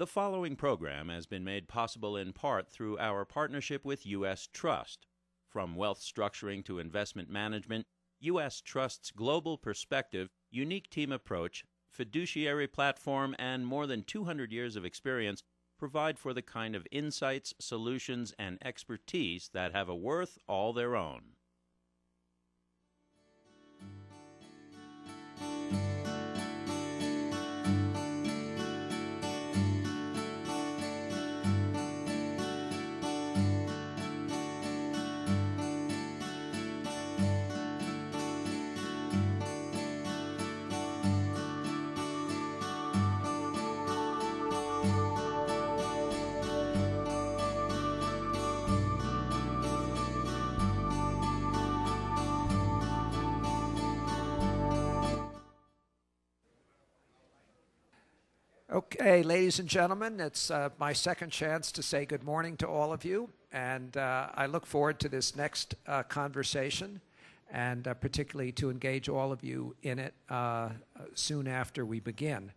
The following program has been made possible in part through our partnership with U.S. Trust. From wealth structuring to investment management, U.S. Trust's global perspective, unique team approach, fiduciary platform, and more than 200 years of experience provide for the kind of insights, solutions, and expertise that have a worth all their own. Okay, ladies and gentlemen, it's my second chance to say good morning to all of you, and I look forward to this next conversation, and particularly to engage all of you in it soon after we begin.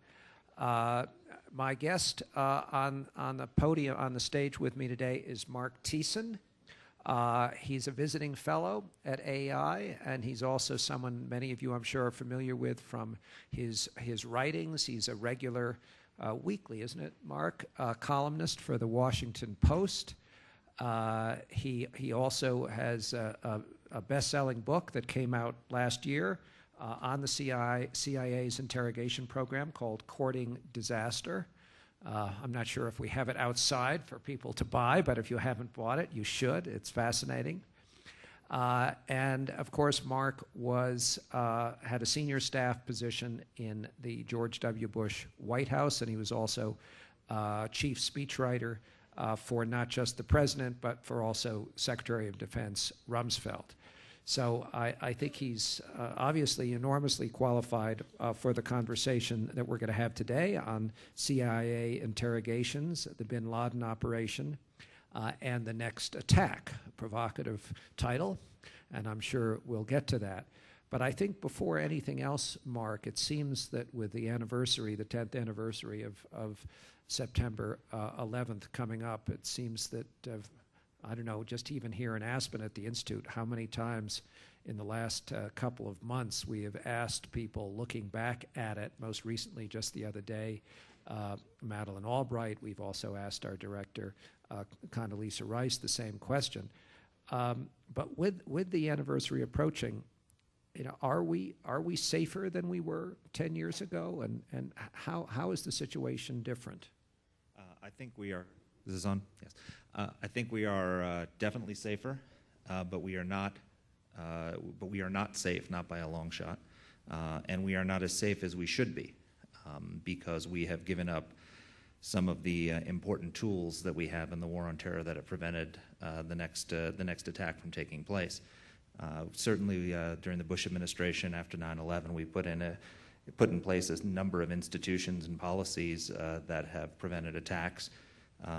My guest on the podium, on the stage with me today is Mark Thiessen. He's a visiting fellow at AEI, and he's also someone many of you, I'm sure, are familiar with from his writings. He's a regular weekly, isn't it, Mark? Columnist for the Washington Post. He also has a best-selling book that came out last year on the CIA's interrogation program called Courting Disaster. I'm not sure if we have it outside for people to buy, but if you haven't bought it, you should. It's fascinating. And of course, Mark had a senior staff position in the George W. Bush White House, and he was also chief speechwriter for not just the president, but for also Secretary of Defense Rumsfeld. So I think he's obviously enormously qualified for the conversation that we're going to have today on CIA interrogations, the bin Laden operation, and the next attack, a provocative title, and I'm sure we'll get to that. But I think before anything else, Mark, it seems that with the anniversary, the 10th anniversary of September 11th coming up, it seems that, I don't know, just even here in Aspen at the Institute, how many times in the last couple of months we have asked people looking back at it, most recently just the other day, Madeleine Albright. We've also asked our director, Condoleezza Rice, the same question. But with the anniversary approaching, are we safer than we were 10 years ago? And how is the situation different? I think we are. Is this on? Yes. I think we are definitely safer, but we are not. But we are not safe, not by a long shot, and we are not as safe as we should be, because we have given up some of the important tools that we have in the war on terror that have prevented the next attack from taking place. Certainly, during the Bush administration after 9/11, we put in place a number of institutions and policies that have prevented attacks.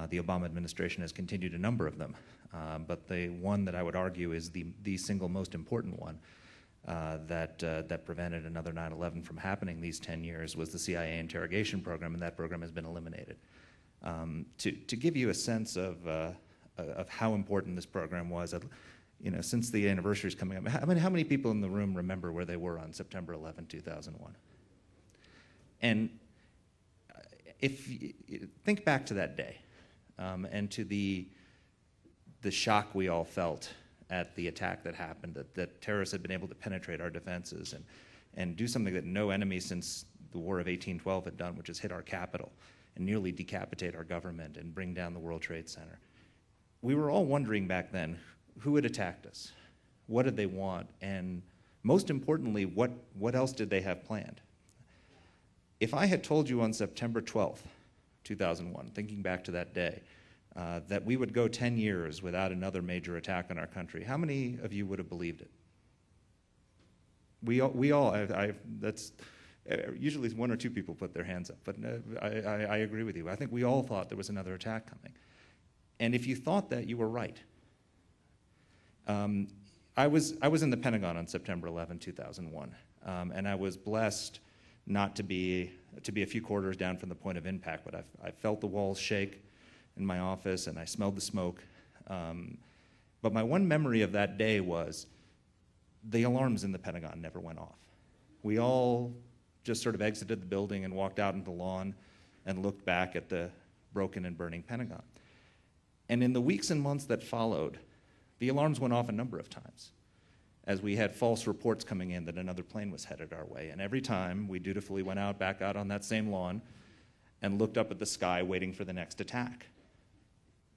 The Obama administration has continued a number of them, but the one that I would argue is the single most important one that prevented another 9/11 from happening these 10 years was the CIA interrogation program, and that program has been eliminated. To give you a sense of how important this program was, since the anniversary is coming up, how many people in the room remember where they were on September 11, 2001? And if you think back to that day, and to the shock we all felt at the attack that happened, that terrorists had been able to penetrate our defenses and do something that no enemy since the War of 1812 had done, which is hit our capital and nearly decapitate our government and bring down the World Trade Center. We were all wondering back then, who had attacked us? What did they want? And most importantly, what else did they have planned? If I had told you on September 12th, 2001, thinking back to that day, that we would go 10 years without another major attack on our country, how many of you would have believed it? We all, that's usually one or two people put their hands up, but I agree with you. I think we all thought there was another attack coming. And if you thought that, you were right. I was in the Pentagon on September 11, 2001, and I was blessed not to be to be a few corridors down from the point of impact, but I felt the walls shake in my office, and I smelled the smoke. But my one memory of that day was the alarms in the Pentagon never went off. We all just sort of exited the building and walked out into the lawn and looked back at the broken and burning Pentagon. And in the weeks and months that followed, the alarms went off a number of times as we had false reports coming in that another plane was headed our way. And every time, we dutifully went back out on that same lawn and looked up at the sky waiting for the next attack.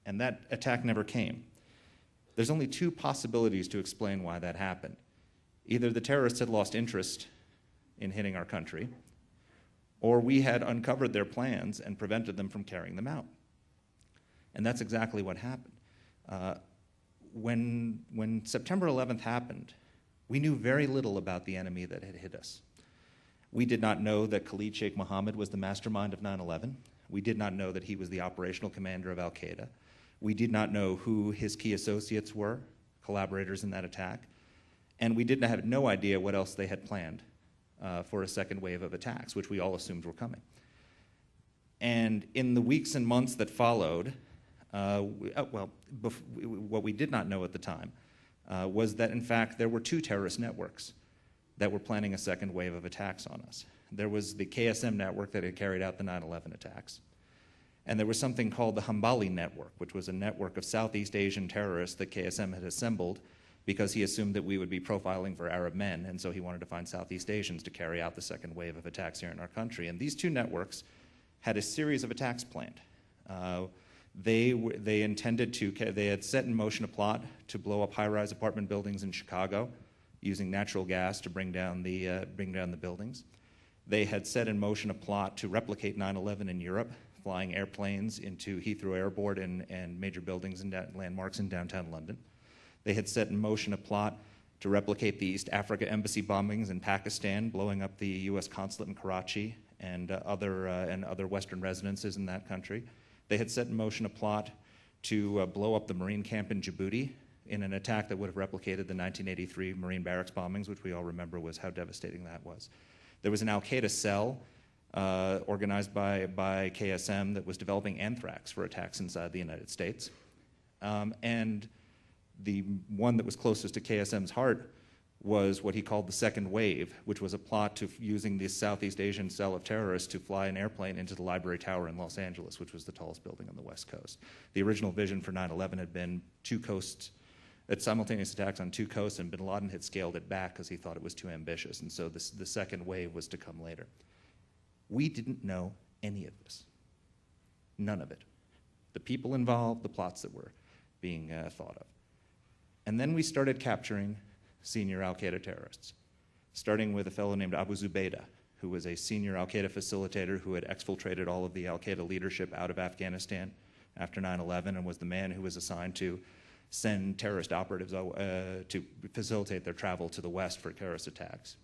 And that attack never came. There's only two possibilities to explain why that happened. Either the terrorists had lost interest in hitting our country, or we had uncovered their plans and prevented them from carrying them out. And that's exactly what happened. When September 11th happened, we knew very little about the enemy that had hit us. We did not know that Khalid Sheikh Mohammed was the mastermind of 9/11. We did not know that he was the operational commander of al-Qaeda. We did not know who his key associates were, collaborators in that attack. And we did have no idea what else they had planned for a second wave of attacks, which we all assumed were coming. And in the weeks and months that followed, what we did not know at the time was that, in fact, there were two terrorist networks that were planning a second wave of attacks on us. There was the KSM network that had carried out the 9/11 attacks, and there was something called the Hambali network, which was a network of Southeast Asian terrorists that KSM had assembled because he assumed that we would be profiling for Arab men, and so he wanted to find Southeast Asians to carry out the second wave of attacks here in our country. And these two networks had a series of attacks planned. They had set in motion a plot to blow up high-rise apartment buildings in Chicago using natural gas to bring down the buildings. They had set in motion a plot to replicate 9/11 in Europe, flying airplanes into Heathrow Airport and major buildings and landmarks in downtown London. They had set in motion a plot to replicate the East Africa embassy bombings in Pakistan, blowing up the U.S. consulate in Karachi and other Western residences in that country. They had set in motion a plot to blow up the Marine camp in Djibouti in an attack that would have replicated the 1983 Marine barracks bombings, which we all remember was how devastating that was. There was an al-Qaeda cell organized by KSM that was developing anthrax for attacks inside the United States. And the one that was closest to KSM's heart was what he called the second wave, which was a plot to using this Southeast Asian cell of terrorists to fly an airplane into the Library Tower in Los Angeles, which was the tallest building on the West Coast. The original vision for 9/11 had been simultaneous attacks on two coasts, and bin Laden had scaled it back because he thought it was too ambitious, and so the second wave was to come later. We didn't know any of this. None of it. The people involved, the plots that were being thought of. And then we started capturing senior al-Qaeda terrorists, starting with a fellow named Abu Zubaydah, who was a senior al-Qaeda facilitator who had exfiltrated all of the al-Qaeda leadership out of Afghanistan after 9/11 and was the man who was assigned to send terrorist operatives to facilitate their travel to the West for terrorist attacks.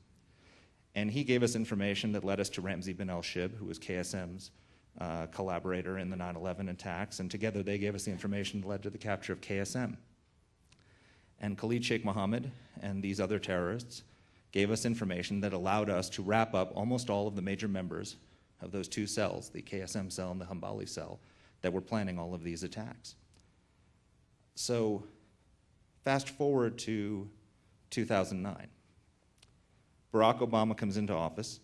And he gave us information that led us to Ramzi bin al-Shib, who was KSM's collaborator in the 9/11 attacks, and together they gave us the information that led to the capture of KSM. And Khalid Sheikh Mohammed and these other terrorists gave us information that allowed us to wrap up almost all of the major members of those two cells, the KSM cell and the Hambali cell, that were planning all of these attacks. So fast forward to 2009. Barack Obama comes into office,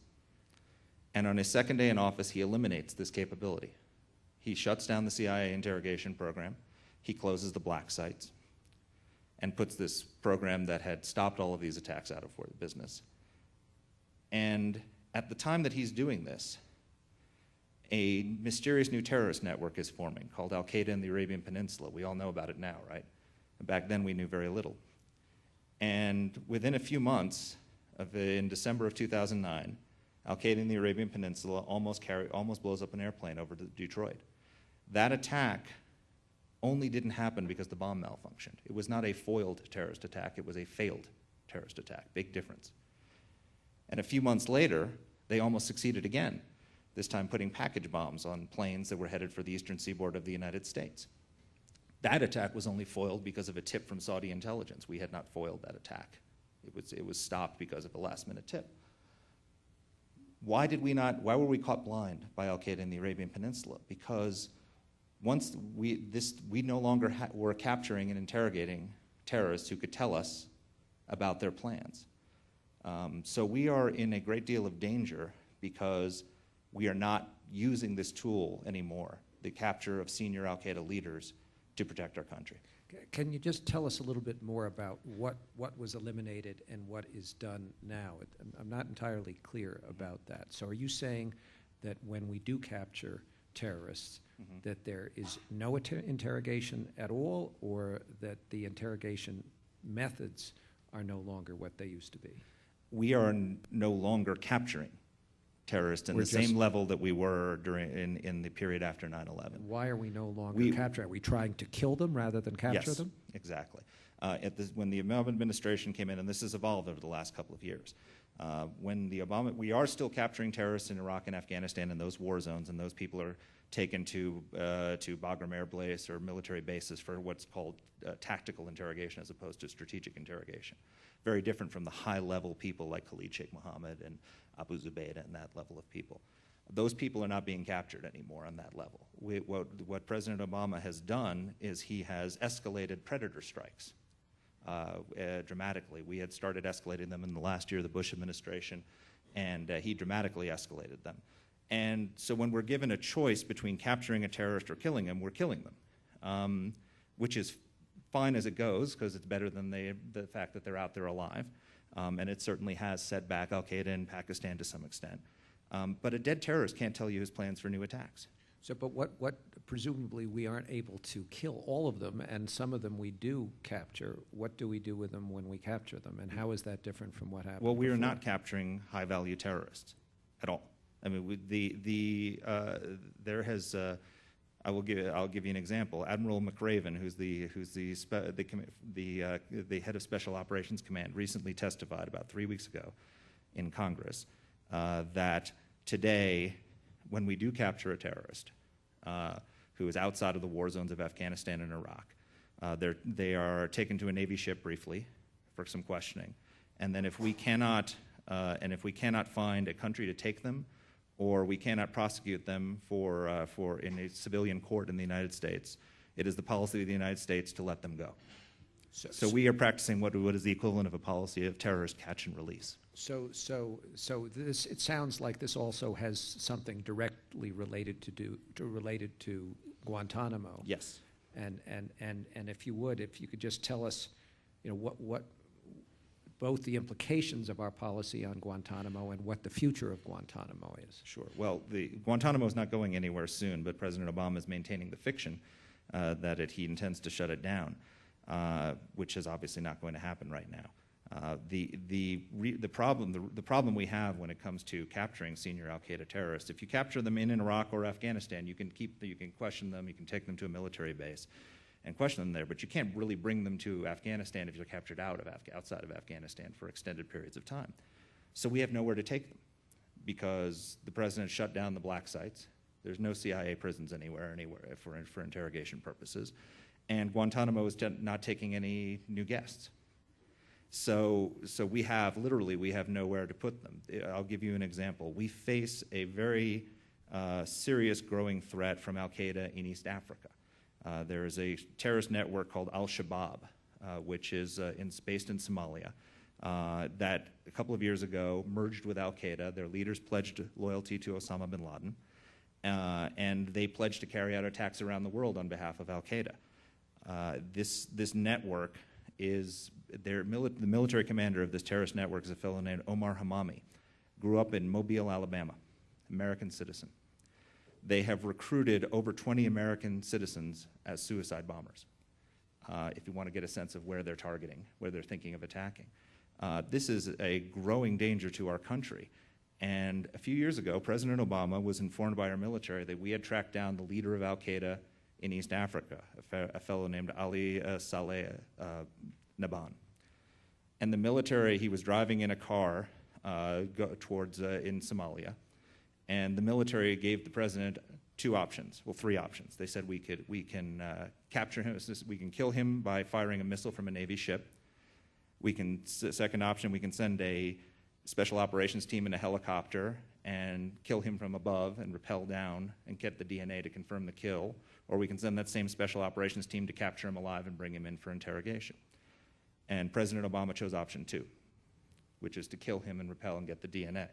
and on his second day in office, he eliminates this capability. He shuts down the CIA interrogation program, he closes the black sites, and puts this program that had stopped all of these attacks out of business. And at the time that he's doing this, a mysterious new terrorist network is forming called al-Qaeda in the Arabian Peninsula. We all know about it now, right? Back then we knew very little. And within a few months, in December of 2009, al-Qaeda in the Arabian Peninsula almost blows up an airplane over to Detroit. That attack only didn't happen because the bomb malfunctioned. It was not a foiled terrorist attack, it was a failed terrorist attack. Big difference. And a few months later, they almost succeeded again, this time putting package bombs on planes that were headed for the eastern seaboard of the United States. That attack was only foiled because of a tip from Saudi intelligence. We had not foiled that attack. It was stopped because of a last-minute tip. Why were we caught blind by al-Qaeda in the Arabian Peninsula? Because once we no longer were capturing and interrogating terrorists who could tell us about their plans. So we are in a great deal of danger because we are not using this tool anymore, the capture of senior al-Qaeda leaders, to protect our country. Can you just tell us a little bit more about what was eliminated and what is done now? I'm not entirely clear about that. So are you saying that when we do capture terrorists, that there is no interrogation at all, or that the interrogation methods are no longer what they used to be? We are no longer capturing terrorists in the same level that we were in the period after 9/11. Why are we no longer capturing? Are we trying to kill them rather than capture them? Yes, exactly. When the Obama administration came in, and this has evolved over the last couple of years, we are still capturing terrorists in Iraq and Afghanistan in those war zones, and those people are taken to Bagram Air Base or military bases for what's called tactical interrogation as opposed to strategic interrogation. Very different from the high-level people like Khalid Sheikh Mohammed and Abu Zubaydah and that level of people. Those people are not being captured anymore on that level. What President Obama has done is he has escalated predator strikes dramatically. We had started escalating them in the last year of the Bush administration, and he dramatically escalated them. And so when we're given a choice between capturing a terrorist or killing him, we're killing them, which is fine as it goes, because it's better than the fact that they're out there alive. And it certainly has set back al-Qaeda in Pakistan to some extent. But a dead terrorist can't tell you his plans for new attacks. So, but what presumably we aren't able to kill all of them, and some of them we do capture. What do we do with them when we capture them, and how is that different from what happened? Well, we before? are not capturing high-value terrorists at all. I mean, there has. I'll give you an example. Admiral McRaven, who's the head of Special Operations Command, recently testified about 3 weeks ago in Congress that today, when we do capture a terrorist who is outside of the war zones of Afghanistan and Iraq, they are taken to a Navy ship briefly for some questioning, and then if we cannot find a country to take them, or we cannot prosecute them for in a civilian court in the United States, it is the policy of the United States to let them go. So we are practicing what is the equivalent of a policy of terrorist catch and release. So this, it sounds like this also has something directly related to Guantanamo. Yes. And if you could just tell us, what both the implications of our policy on Guantanamo and what the future of Guantanamo is. Sure. Well, Guantanamo is not going anywhere soon, but President Obama is maintaining the fiction that he intends to shut it down, which is obviously not going to happen right now. The problem we have when it comes to capturing senior al-Qaeda terrorists, if you capture them in Iraq or Afghanistan, you can question them, you can take them to a military base and question them there, but you can't really bring them to Afghanistan if you're captured outside of Afghanistan for extended periods of time. So we have nowhere to take them because the president shut down the black sites. There's no CIA prisons anywhere for interrogation purposes, and Guantanamo is not taking any new guests. So we have nowhere to put them. I'll give you an example. We face a very serious growing threat from al-Qaeda in East Africa. There is a terrorist network called Al-Shabaab, which is based in Somalia, that a couple of years ago merged with Al-Qaeda. Their leaders pledged loyalty to Osama bin Laden, and they pledged to carry out attacks around the world on behalf of Al-Qaeda. This network is, the military commander of this terrorist network is a fellow named Omar Hamami, grew up in Mobile, Alabama, American citizen. They have recruited over 20 American citizens as suicide bombers, if you want to get a sense of where they're targeting, where they're thinking of attacking. This is a growing danger to our country. And a few years ago, President Obama was informed by our military that we had tracked down the leader of Al-Qaeda in East Africa, a fellow named Ali Saleh Naban. And the military, he was driving in a car towards in Somalia, and the military gave the president three options. They said we can capture him, we can kill him by firing a missile from a Navy ship. Second option, we can send a special operations team in a helicopter and kill him from above and rappel down and get the DNA to confirm the kill, or we can send that same special operations team to capture him alive and bring him in for interrogation. And President Obama chose option 2, which is to kill him and rappel and get the DNA.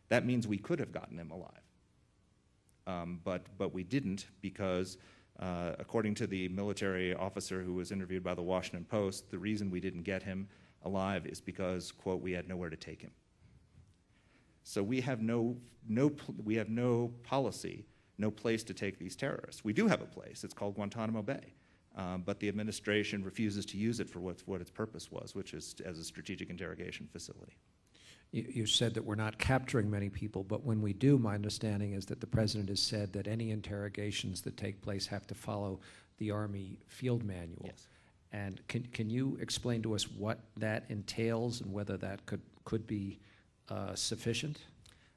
That means we could have gotten him alive. But we didn't because, according to the military officer who was interviewed by the Washington Post, the reason we didn't get him alive is because, quote, we had nowhere to take him. So we have no policy, no place to take these terrorists. We do have a place. It's called Guantanamo Bay. But the administration refuses to use it for what its purpose was, which is as a strategic interrogation facility. You said that we're not capturing many people, but when we do, my understanding is that the President has said that any interrogations that take place have to follow the Army field manual. Yes. And can you explain to us what that entails and whether that could be sufficient?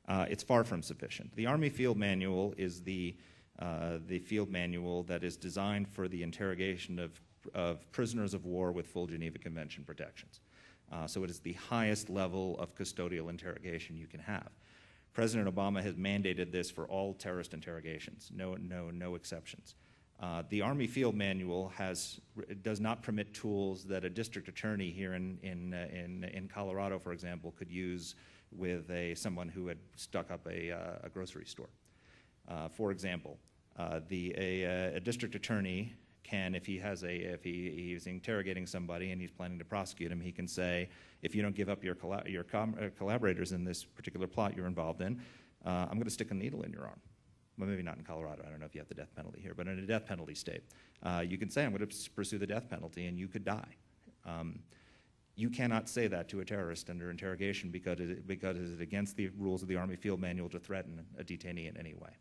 It's far from sufficient. The Army field manual is the field manual that is designed for the interrogation of prisoners of war with full Geneva Convention protections. So it is the highest level of custodial interrogation you can have. President Obama has mandated this for all terrorist interrogations, no exceptions. The Army field manual does not permit tools that a district attorney here in Colorado, for example, could use with someone who had stuck up a grocery store. For example, a district attorney can, if he's interrogating somebody and he's planning to prosecute him, he can say, if you don't give up your collaborators in this particular plot you're involved in, I'm going to stick a needle in your arm. Well, maybe not in Colorado. I don't know if you have the death penalty here, but in a death penalty state, you can say, I'm going to pursue the death penalty, and you could die. You cannot say that to a terrorist under interrogation because it is against the rules of the Army field manual to threaten a detainee in any way.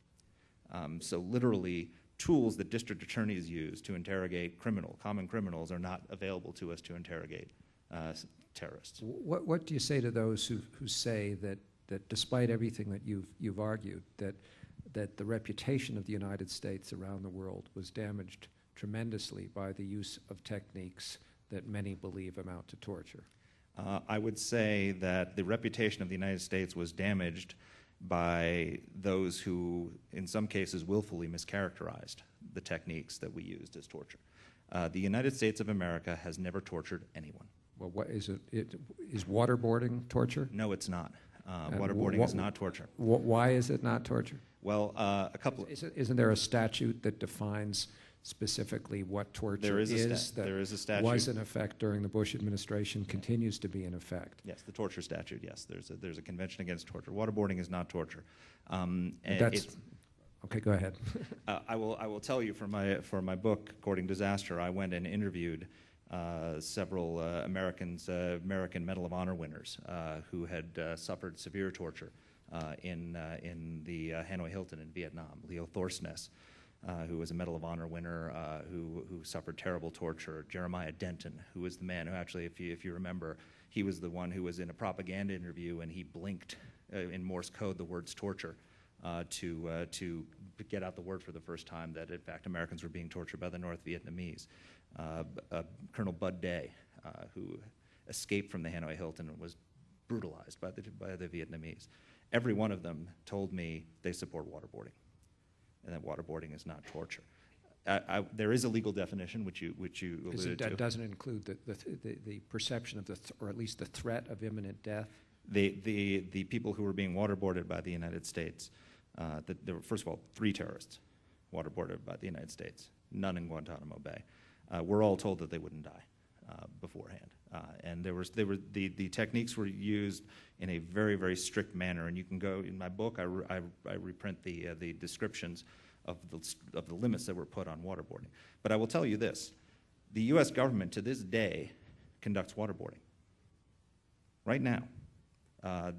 So literally, tools that district attorneys use to interrogate common criminals are not available to us to interrogate terrorists. What do you say to those who say that despite everything that you've argued, that the reputation of the United States around the world was damaged tremendously by the use of techniques that many believe amount to torture? I would say that the reputation of the United States was damaged by those who, in some cases, willfully mischaracterized the techniques that we used as torture. The United States of America has never tortured anyone. Well, what is it? Is waterboarding torture? No, it's not. Waterboarding is not torture. Why is it not torture? Well, a couple. Isn't there a statute that defines specifically what torture there is a statute. Was in effect during the Bush administration, continues to be in effect? Yes, the torture statute, yes. There's a convention against torture. Waterboarding is not torture. Okay, go ahead. I will tell you for my book, Courting Disaster, I went and interviewed several American Medal of Honor winners who had suffered severe torture in the Hanoi Hilton in Vietnam. Leo Thorsness, who was a Medal of Honor winner, who suffered terrible torture. Jeremiah Denton, who was the man who actually, if you remember, he was the one who was in a propaganda interview and he blinked in Morse code the words torture to get out the word for the first time that, in fact, Americans were being tortured by the North Vietnamese. Colonel Bud Day, who escaped from the Hanoi Hilton and was brutalized by the Vietnamese. Every one of them told me they support waterboarding, and that waterboarding is not torture. There is a legal definition, which you alluded to. That doesn't include the perception of or at least the threat of imminent death? The people who were being waterboarded by the United States, there were, first of all, 3 terrorists waterboarded by the United States, none in Guantanamo Bay. We're all told that they wouldn't die beforehand. And the techniques were used in a very, very strict manner. And you can go, in my book, I reprint the descriptions of the limits that were put on waterboarding. But I will tell you this, the US government to this day conducts waterboarding. Right now.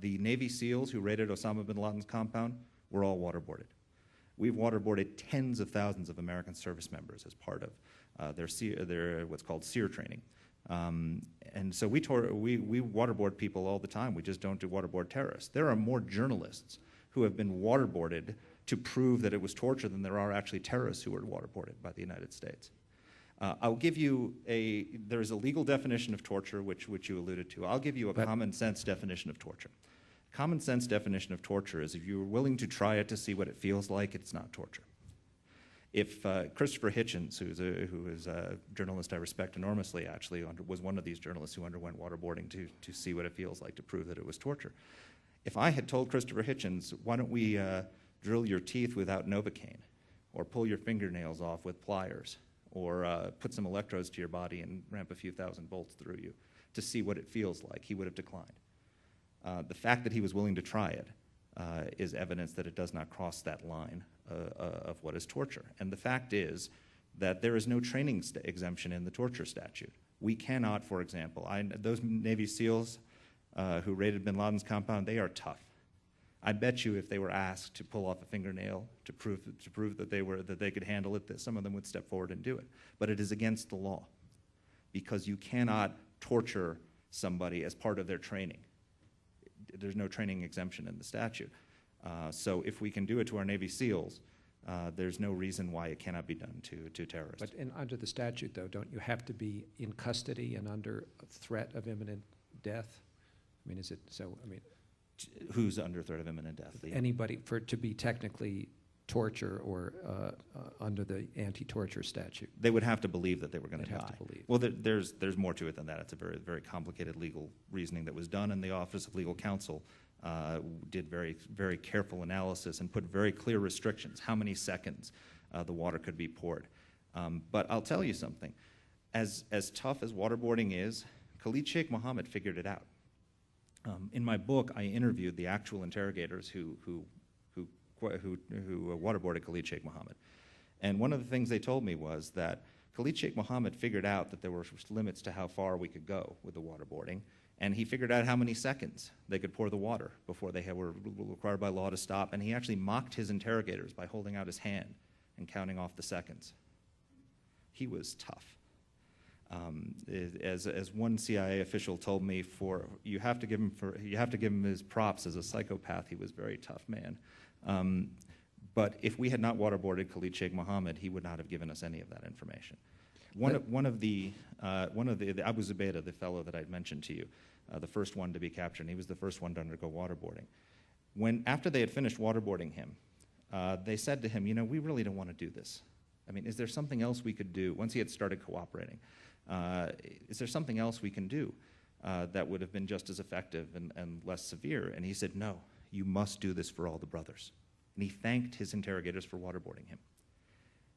The Navy SEALs who raided Osama bin Laden's compound were all waterboarded. We've waterboarded tens of thousands of American service members as part of their what's called SEER training. And so we waterboard people all the time. We just don't do waterboard terrorists. There are more journalists who have been waterboarded to prove that it was torture than there are actually terrorists who were waterboarded by the United States. I'll give you there is a legal definition of torture, which you alluded to. I'll give you a common sense definition of torture. Common sense definition of torture is if you're willing to try it to see what it feels like, it's not torture. If Christopher Hitchens, who is a journalist I respect enormously, actually was one of these journalists who underwent waterboarding to see what it feels like to prove that it was torture. If I had told Christopher Hitchens, why don't we drill your teeth without Novocaine, or pull your fingernails off with pliers, or put some electrodes to your body and ramp a few thousand volts through you to see what it feels like, he would have declined. The fact that he was willing to try it is evidence that it does not cross that line of what is torture. And the fact is that there is no training exemption in the torture statute. We cannot, for example, those Navy SEALs who raided bin Laden's compound, they are tough. I bet you if they were asked to pull off a fingernail to prove that they could handle it, that some of them would step forward and do it. But it is against the law, because you cannot torture somebody as part of their training. There's no training exemption in the statute. So if we can do it to our Navy SEALs, there's no reason why it cannot be done to terrorists. But under the statute, though, don't you have to be in custody and under threat of imminent death? I mean, is it so? I mean, who's under threat of imminent death? Anybody to be technically torture or under the anti-torture statute. They would have to believe that they were going to die. Have to believe. Well, there's more to it than that. It's a very, very complicated legal reasoning that was done, and the Office of Legal Counsel did very, very careful analysis and put very clear restrictions, how many seconds the water could be poured. But I'll tell you something. As tough as waterboarding is, Khalid Sheikh Mohammed figured it out. In my book, I interviewed the actual interrogators who waterboarded Khalid Sheikh Mohammed. And one of the things they told me was that Khalid Sheikh Mohammed figured out that there were limits to how far we could go with the waterboarding, and he figured out how many seconds they could pour the water before they were required by law to stop, and he actually mocked his interrogators by holding out his hand and counting off the seconds. He was tough. As one CIA official told me, you have to give him his props as a psychopath. He was a very tough man. But if we had not waterboarded Khalid Sheikh Mohammed, he would not have given us any of that information. One of the Abu Zubaydah, the fellow that I mentioned to you, the first one to be captured, and he was the first one to undergo waterboarding. After they had finished waterboarding him, they said to him, we really don't want to do this. I mean, is there something else we could do? Once he had started cooperating, is there something else we can do that would have been just as effective and less severe? And he said, no, you must do this for all the brothers. And he thanked his interrogators for waterboarding him.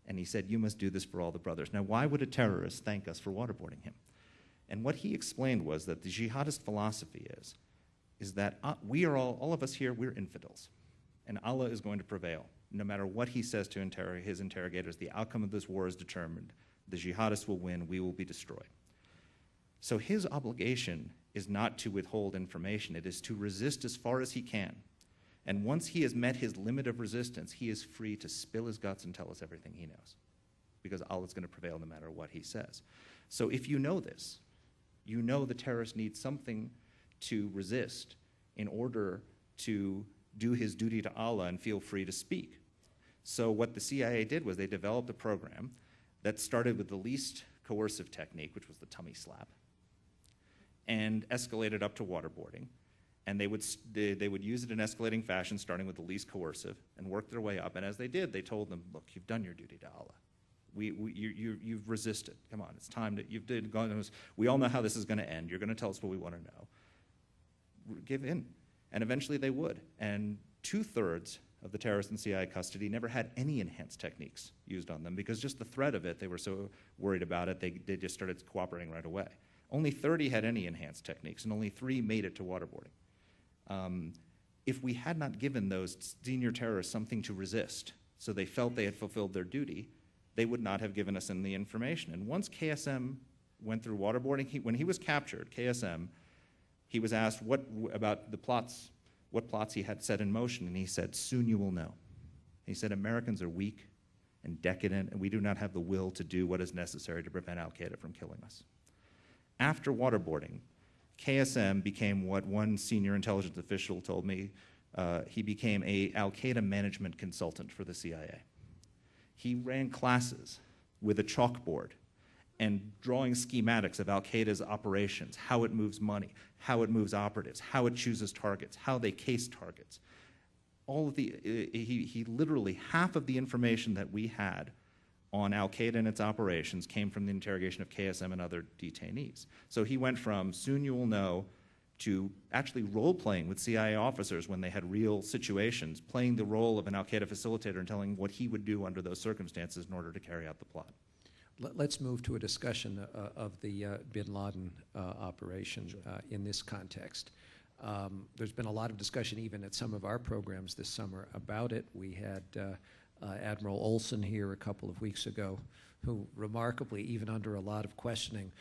And he said, you must do this for all the brothers. Now, why would a terrorist thank us for waterboarding him? And what he explained was that the jihadist philosophy is that we are all of us here, we're infidels. And Allah is going to prevail. No matter what he says to his interrogators, the outcome of this war is determined. The jihadists will win, we will be destroyed. So his obligation is not to withhold information, it is to resist as far as he can. And once he has met his limit of resistance, he is free to spill his guts and tell us everything he knows, because Allah is going to prevail no matter what he says. So if you know this, you know the terrorist needs something to resist in order to do his duty to Allah and feel free to speak. So what the CIA did was they developed a program that started with the least coercive technique, which was the tummy slap, and escalated up to waterboarding. And they would use it in escalating fashion, starting with the least coercive, and work their way up. And as they did, they told them, look, you've done your duty to Allah. You've resisted. Come on, it's time that we all know how this is going to end. You're going to tell us what we want to know. Give in. And eventually they would. And 2/3 of the terrorists in CIA custody never had any enhanced techniques used on them, because just the threat of it, they were so worried about it, they just started cooperating right away. Only 30 had any enhanced techniques, and only 3 made it to waterboarding. If we had not given those senior terrorists something to resist, so they felt they had fulfilled their duty, they would not have given us any information. And once KSM went through waterboarding, when he was captured, KSM, he was asked about the plots, what plots he had set in motion, and he said, soon you will know. He said, Americans are weak and decadent, and we do not have the will to do what is necessary to prevent al-Qaeda from killing us. After waterboarding, KSM became what one senior intelligence official told me. He became a al-Qaeda management consultant for the CIA. He ran classes with a chalkboard and drawing schematics of al-Qaeda's operations, how it moves money, how it moves operatives, how it chooses targets, how they case targets. All of he literally, half of the information that we had on al-Qaeda and its operations came from the interrogation of KSM and other detainees. So he went from soon you will know to actually role-playing with CIA officers when they had real situations, playing the role of an al-Qaeda facilitator and telling what he would do under those circumstances in order to carry out the plot. Let's move to a discussion of the bin Laden operation in this context. There's been a lot of discussion even at some of our programs this summer about it. We had Admiral Olson here a couple of weeks ago, who remarkably, even under a lot of questioning,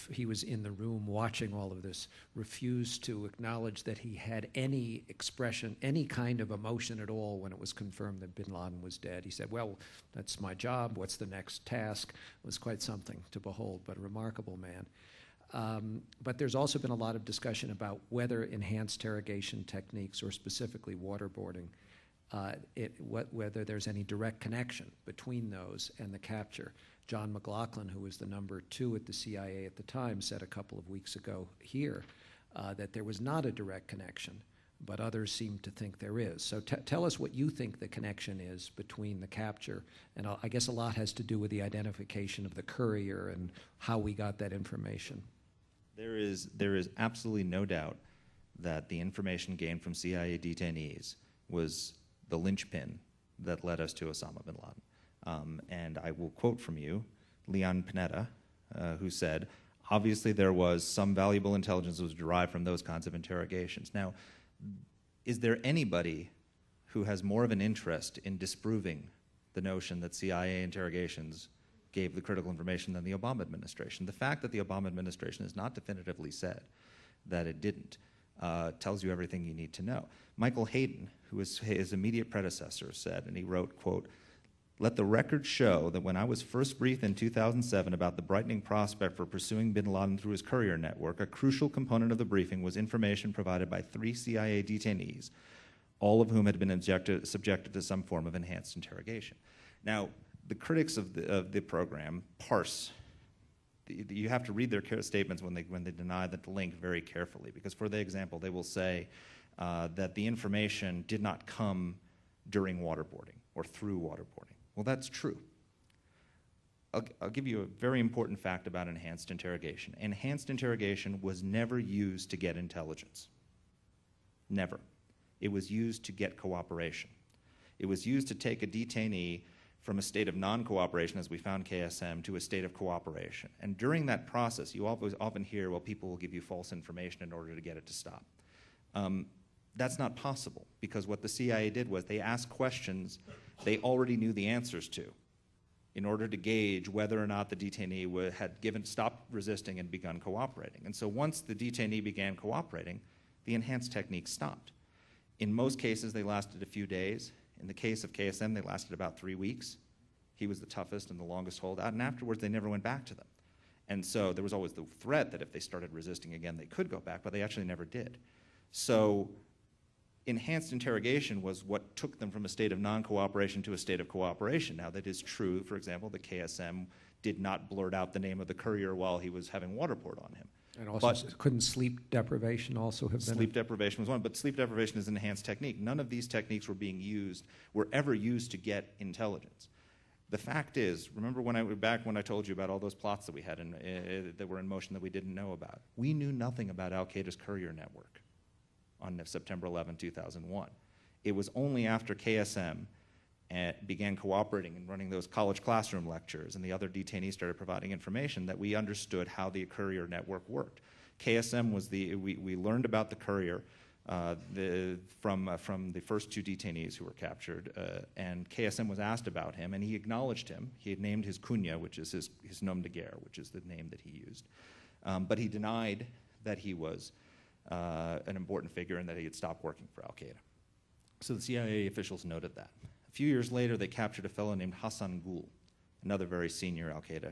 he was in the room watching all of this, refused to acknowledge that he had any expression, any kind of emotion at all when it was confirmed that bin Laden was dead. He said, well, that's my job, what's the next task? It was quite something to behold, but a remarkable man. But there's also been a lot of discussion about whether enhanced interrogation techniques, or specifically waterboarding, whether there's any direct connection between those and the capture. John McLaughlin, who was the number 2 at the CIA at the time, said a couple of weeks ago here that there was not a direct connection, but others seem to think there is. So tell us what you think the connection is between the capture, and I guess a lot has to do with the identification of the courier and how we got that information. There is absolutely no doubt that the information gained from CIA detainees was the linchpin that led us to Osama bin Laden. And I will quote from you Leon Panetta, who said, obviously there was some valuable intelligence that was derived from those kinds of interrogations. Now, is there anybody who has more of an interest in disproving the notion that CIA interrogations gave the critical information than the Obama administration? The fact that the Obama administration has not definitively said that it didn't tells you everything you need to know. Michael Hayden, who was his immediate predecessor, said, and he wrote, quote, "Let the record show that when I was first briefed in 2007 about the brightening prospect for pursuing bin Laden through his courier network, a crucial component of the briefing was information provided by 3 CIA detainees, all of whom had been subjected to some form of enhanced interrogation." Now, the critics of the program parse. You have to read their statements when they deny the link very carefully, because, for the example, they will say that the information did not come during waterboarding or through waterboarding. Well, that's true. I'll give you a very important fact about enhanced interrogation. Enhanced interrogation was never used to get intelligence. Never. It was used to get cooperation. It was used to take a detainee from a state of non-cooperation, as we found KSM, to a state of cooperation. And during that process, you often hear, well, people will give you false information in order to get it to stop. That's not possible, because what the CIA did was they asked questions they already knew the answers to in order to gauge whether or not the detainee had stopped resisting and begun cooperating. And so once the detainee began cooperating, the enhanced technique stopped. In most cases, they lasted a few days. In the case of KSM, they lasted about 3 weeks. He was the toughest and the longest holdout, and afterwards they never went back to them. And so there was always the threat that if they started resisting again, they could go back, but they actually never did. So enhanced interrogation was what took them from a state of non-cooperation to a state of cooperation. Now, that is true, for example, that KSM did not blurt out the name of the courier while he was having waterboard on him. And also, couldn't sleep deprivation also have been? Sleep deprivation was one, but sleep deprivation is an enhanced technique. None of these techniques were ever used to get intelligence. The fact is, remember back when I told you about all those plots that we had that were in motion that we didn't know about? We knew nothing about al-Qaeda's courier network on September 11, 2001. It was only after KSM began cooperating and running those college classroom lectures and the other detainees started providing information that we understood how the courier network worked. KSM was we learned about the courier from the first 2 detainees who were captured, and KSM was asked about him, and he acknowledged him. He had named his kunya, which is his nom de guerre, which is the name that he used. But he denied that he was an important figure and that he had stopped working for al-Qaeda. So the CIA officials noted that. A few years later, they captured a fellow named Hassan Gul, another very senior al-Qaeda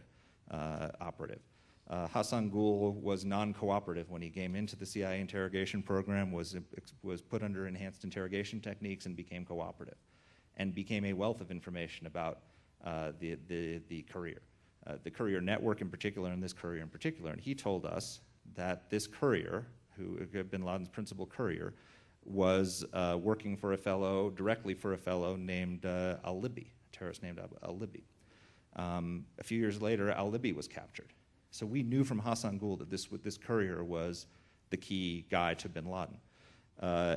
operative. Hassan Gul was non-cooperative when he came into the CIA interrogation program, was put under enhanced interrogation techniques and became cooperative, and became a wealth of information about the courier. the courier network in particular and this courier in particular. And he told us that this courier, who bin Laden's principal courier, was working for directly for a fellow named al-Libi, a terrorist named al-Libi. A few years later, al-Libi was captured. So we knew from Hassan Gul that this courier was the key guy to bin Laden.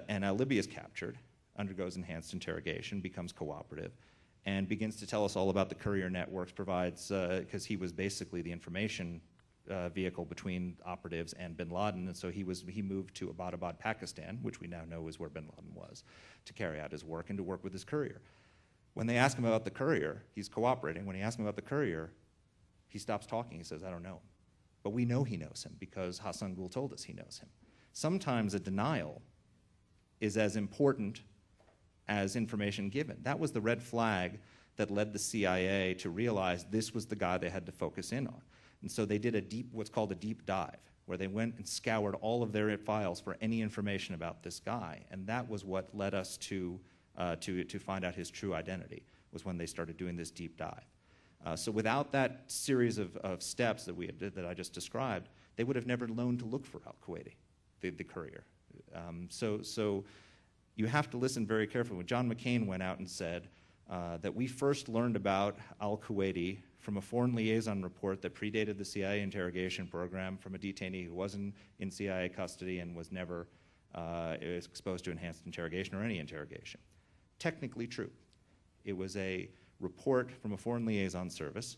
And al-Libi is captured, undergoes enhanced interrogation, becomes cooperative, and begins to tell us all about the courier networks, because he was basically the information vehicle between operatives and bin Laden, and so he moved to Abbottabad, Pakistan, which we now know is where bin Laden was, to carry out his work and to work with his courier. When they ask him about the courier, he's cooperating. When he asks him about the courier, he stops talking. He says, I don't know him. But we know he knows him because Hassan Gul told us he knows him. Sometimes a denial is as important as information given. That was the red flag that led the CIA to realize this was the guy they had to focus in on. And so they did what's called a deep dive, where they went and scoured all of their files for any information about this guy. And that was what led us to find out his true identity, was when they started doing this deep dive. So without that series of steps that I just described, they would have never known to look for al-Kuwaiti, the courier. So you have to listen very carefully. When John McCain went out and said that we first learned about al-Kuwaiti from a foreign liaison report that predated the CIA interrogation program from a detainee who wasn't in CIA custody and was never exposed to enhanced interrogation or any interrogation. Technically true. It was a report from a foreign liaison service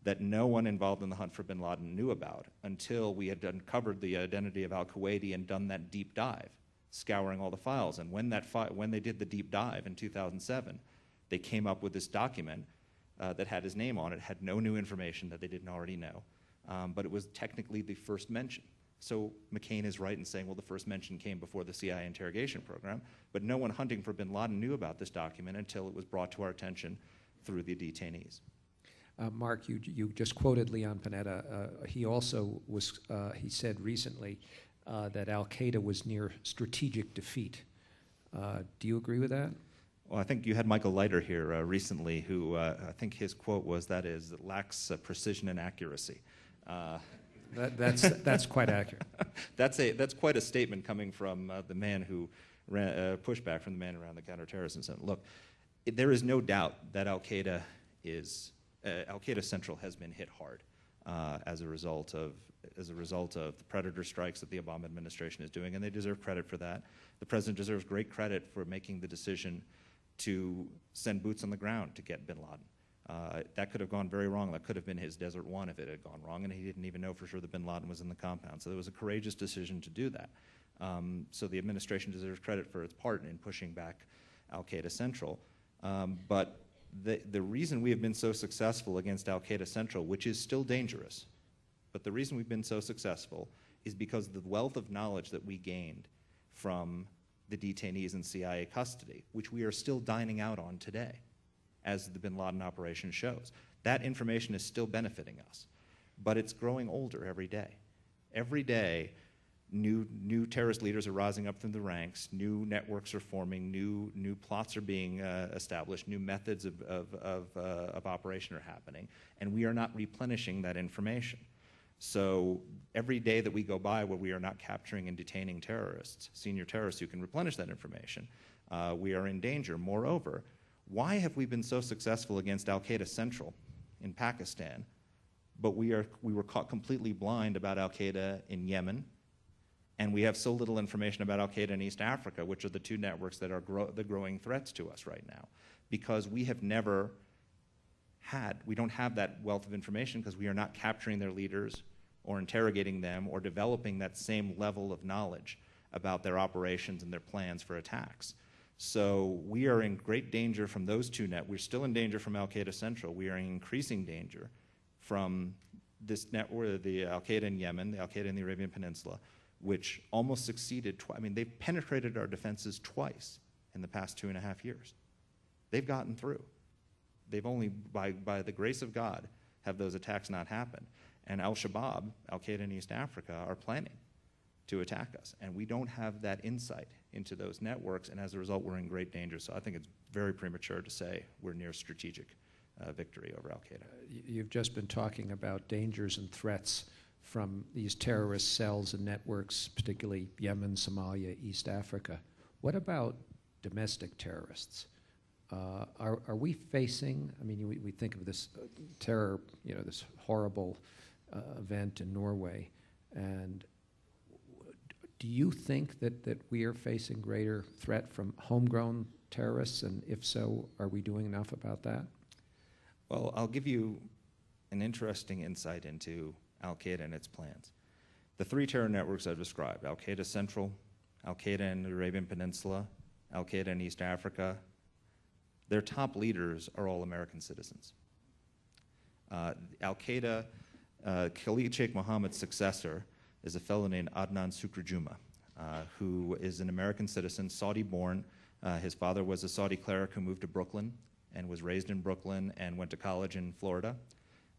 that no one involved in the hunt for bin Laden knew about until we had uncovered the identity of al-Kuwaiti and done that deep dive, scouring all the files. And when they did the deep dive in 2007, they came up with this document that had his name on it, had no new information that they didn't already know, but it was technically the first mention. So McCain is right in saying, well, the first mention came before the CIA interrogation program, but no one hunting for bin Laden knew about this document until it was brought to our attention through the detainees. Mark, you just quoted Leon Panetta. He also he said recently that al-Qaeda was near strategic defeat. Do you agree with that? Well, I think you had Michael Leiter here recently, who I think his quote was, that is, it lacks precision and accuracy. That's quite accurate. That's quite a statement coming from the man who ran pushback from the man who ran the counterterrorism center. Look, there is no doubt that al-Qaeda Central has been hit hard as a result of the predator strikes that the Obama administration is doing, and they deserve credit for that. The president deserves great credit for making the decision to send boots on the ground to get bin Laden. That could have gone very wrong. That could have been his Desert One if it had gone wrong, and he didn't even know for sure that bin Laden was in the compound. So it was a courageous decision to do that. So the administration deserves credit for its part in pushing back al-Qaeda Central. But the reason we have been so successful against al-Qaeda Central, which is still dangerous, but the reason we've been so successful is because of the wealth of knowledge that we gained from the detainees in CIA custody, which we are still dining out on today, as the bin Laden operation shows. That information is still benefiting us, but it's growing older every day. Every day, new terrorist leaders are rising up from the ranks, new networks are forming, new plots are being established, new methods of operation are happening, and we are not replenishing that information. So every day that we go by where we are not capturing and detaining terrorists, senior terrorists who can replenish that information, we are in danger. Moreover, why have we been so successful against al-Qaeda Central in Pakistan, but we were caught completely blind about al-Qaeda in Yemen, and we have so little information about al-Qaeda in East Africa, which are the two networks that are the growing threats to us right now? Because we don't have that wealth of information because we are not capturing their leaders or interrogating them or developing that same level of knowledge about their operations and their plans for attacks. So we are in great danger from those two networks. We're still in danger from al-Qaeda Central. We are in increasing danger from this network, the al-Qaeda in Yemen, the al-Qaeda in the Arabian Peninsula, which almost succeeded. They've penetrated our defenses twice in the past 2.5 years. They've gotten through. They've only, by the grace of God, have those attacks not happened. And al-Shabaab, al-Qaeda in East Africa, are planning to attack us. And we don't have that insight into those networks, and as a result, we're in great danger. So I think it's very premature to say we're near strategic victory over al-Qaeda. You've just been talking about dangers and threats from these terrorist cells and networks, particularly Yemen, Somalia, East Africa. What about domestic terrorists? Are we facing, I mean, we think of this terror, this horrible event in Norway, and do you think that we are facing greater threat from homegrown terrorists, and if so, are we doing enough about that? Well, I'll give you an interesting insight into al-Qaeda and its plans. The three terror networks I've described, al-Qaeda Central, al-Qaeda in the Arabian Peninsula, al-Qaeda in East Africa, their top leaders are all American citizens. Al-Qaeda, Khalid Sheikh Mohammed's successor is a fellow named Adnan Sukrajuma, who is an American citizen, Saudi-born. His father was a Saudi cleric who moved to Brooklyn and was raised in Brooklyn and went to college in Florida.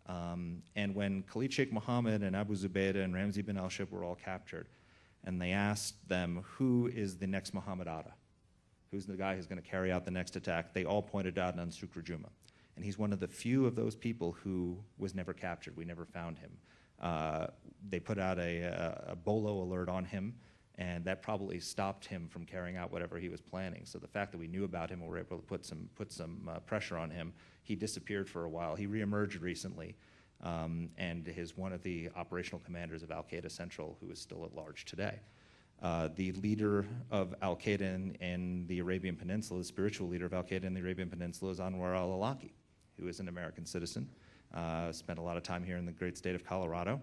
And when Khalid Sheikh Mohammed and Abu Zubaydah and Ramzi bin al-Shib were all captured, and they asked them, who is the next Muhammad Atta? Who's the guy who's going to carry out the next attack? They all pointed to Adnan Sukrajuma. And he's one of the few of those people who was never captured. We never found him. They put out a bolo alert on him, and that probably stopped him from carrying out whatever he was planning. So the fact that we knew about him and were able to put some pressure on him, he disappeared for a while. He reemerged recently, and is one of the operational commanders of al-Qaeda Central, who is still at large today. The leader of al-Qaeda in the Arabian Peninsula, the spiritual leader of al-Qaeda in the Arabian Peninsula, is Anwar al-Awlaki, who is an American citizen. Spent a lot of time here in the great state of Colorado.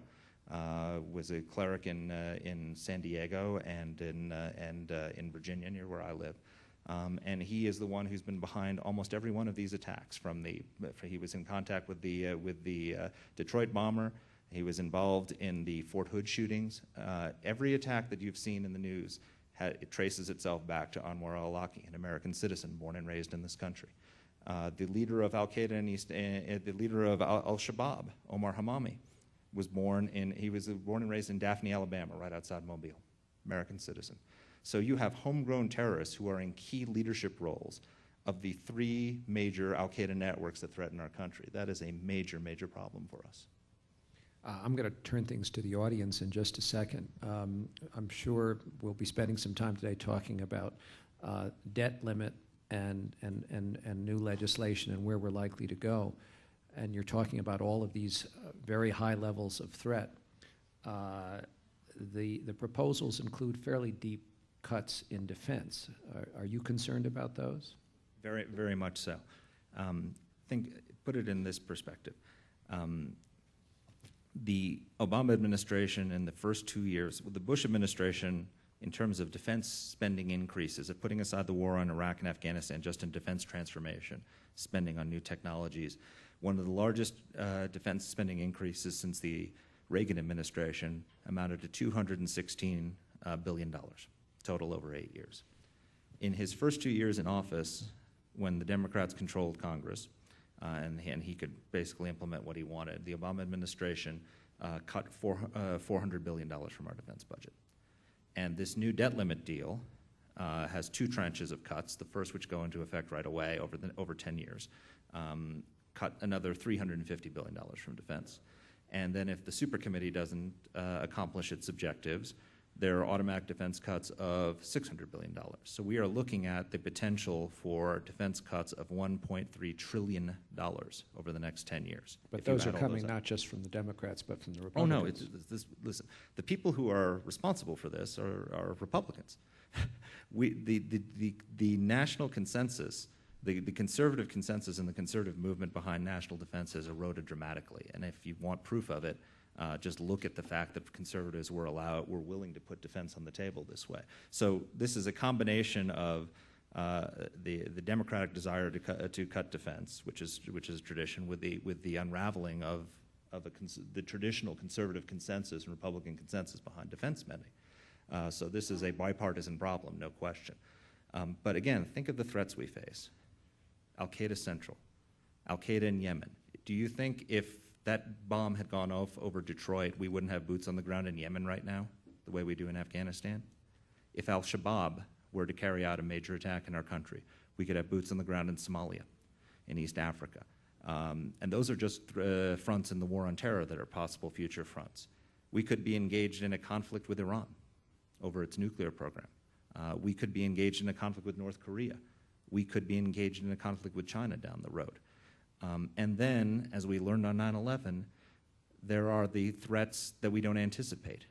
Was a cleric in San Diego and in Virginia, near where I live. And he is the one who's been behind almost every one of these attacks. He was in contact with the Detroit bomber. He was involved in the Fort Hood shootings. Every attack that you've seen in the news, it traces itself back to Anwar al-Awlaki, an American citizen born and raised in this country. The leader of al-Qaeda the leader of al-Shabaab, Omar Hamami, was born and raised in Daphne, Alabama, right outside Mobile, American citizen. So you have homegrown terrorists who are in key leadership roles of the three major al-Qaeda networks that threaten our country. That is a major, major problem for us. I'm going to turn things to the audience in just a second. I'm sure we'll be spending some time today talking about debt limit and new legislation and where we're likely to go. And you're talking about all of these very high levels of threat. The proposals include fairly deep cuts in defense. Are you concerned about those? Very, very much so. Put it in this perspective. The Obama administration in the first 2 years, with the Bush administration, in terms of defense spending increases, of putting aside the war on Iraq and Afghanistan, just in defense transformation, spending on new technologies, one of the largest defense spending increases since the Reagan administration amounted to $216 billion, total over 8 years. In his first 2 years in office, when the Democrats controlled Congress, and he could basically implement what he wanted, the Obama administration cut $400 billion from our defense budget. And this new debt limit deal has two tranches of cuts, the first which go into effect right away over 10 years, cut another $350 billion from defense. And then if the super committee doesn't accomplish its objectives, there are automatic defense cuts of $600 billion. So we are looking at the potential for defense cuts of $1.3 trillion over the next 10 years. But those are coming not just from the Democrats, but from the Republicans. Oh, no. Listen, the people who are responsible for this are Republicans. The national consensus, the conservative consensus and the conservative movement behind national defense has eroded dramatically. And if you want proof of it, just look at the fact that conservatives were willing to put defense on the table this way. So this is a combination of the Democratic desire to cut defense, which is tradition, with the unraveling of the traditional conservative consensus and Republican consensus behind defense spending. So this is a bipartisan problem, no question. But again, think of the threats we face. Al-Qaeda Central, Al-Qaeda in Yemen. Do you think if that bomb had gone off over Detroit, we wouldn't have boots on the ground in Yemen right now, the way we do in Afghanistan? If al-Shabaab were to carry out a major attack in our country, we could have boots on the ground in Somalia, in East Africa. And those are just fronts in the war on terror that are possible future fronts. We could be engaged in a conflict with Iran over its nuclear program. We could be engaged in a conflict with North Korea. We could be engaged in a conflict with China down the road. And then, as we learned on 9/11, there are the threats that we don't anticipate.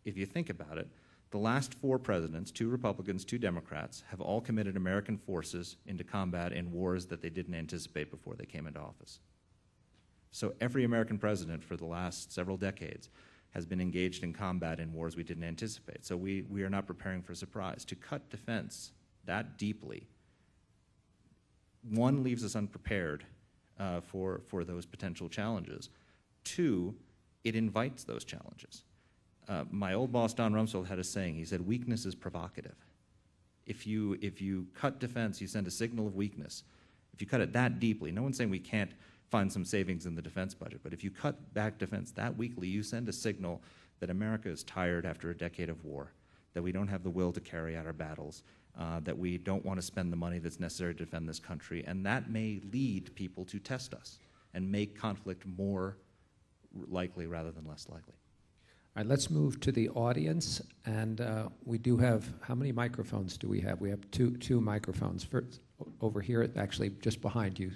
If you think about it, the last 4 presidents, 2 Republicans, 2 Democrats, have all committed American forces into combat in wars that they didn't anticipate before they came into office. So every American president for the last several decades has been engaged in combat in wars we didn't anticipate. So we are not preparing for surprise. To cut defense that deeply, 1, leaves us unprepared for those potential challenges. 2, it invites those challenges. My old boss, Don Rumsfeld, had a saying. He said, weakness is provocative. If you cut defense, you send a signal of weakness. If you cut it that deeply, no one's saying we can't find some savings in the defense budget, but if you cut back defense that weakly, you send a signal that America is tired after a decade of war, that we don't have the will to carry out our battles, that we don't want to spend the money that's necessary to defend this country, and that may lead people to test us and make conflict more likely rather than less likely. All right, let's move to the audience, and we do have, how many microphones do we have? We have two microphones. First, over here, actually just behind you.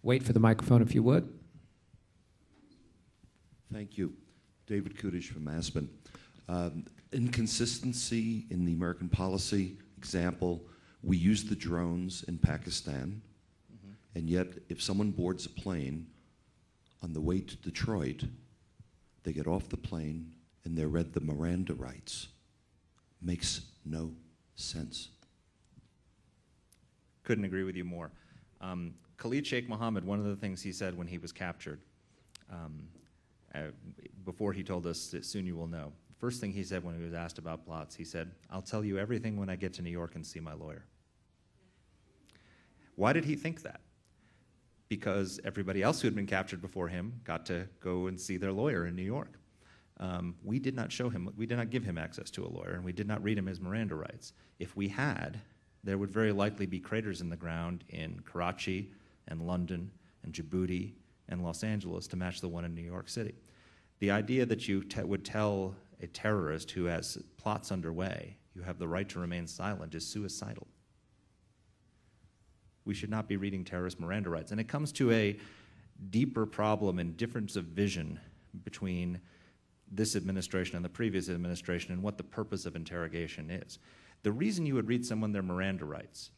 Wait for the microphone if you would. Thank you. David Kudish from Aspen. Inconsistency in the American policy example, we use the drones in Pakistan, and yet if someone boards a plane on the way to Detroit, they get off the plane and they're read the Miranda rights. Makes no sense. Couldn't agree with you more. Khalid Sheikh Mohammed, one of the things he said when he was captured, before he told us that soon you will know, first thing he said when he was asked about plots, he said, I'll tell you everything when I get to New York and see my lawyer. Why did he think that? Because everybody else who had been captured before him got to go and see their lawyer in New York. We did not give him access to a lawyer, and we did not read him his Miranda rights. If we had, there would very likely be craters in the ground in Karachi and London and Djibouti and Los Angeles to match the one in New York City. The idea that you would tell a terrorist who has plots underway, you have the right to remain silent, is suicidal. We should not be reading terrorist Miranda rights. And it comes to a deeper problem and difference of vision between this administration and the previous administration and what the purpose of interrogation is. The reason you would read someone their Miranda rights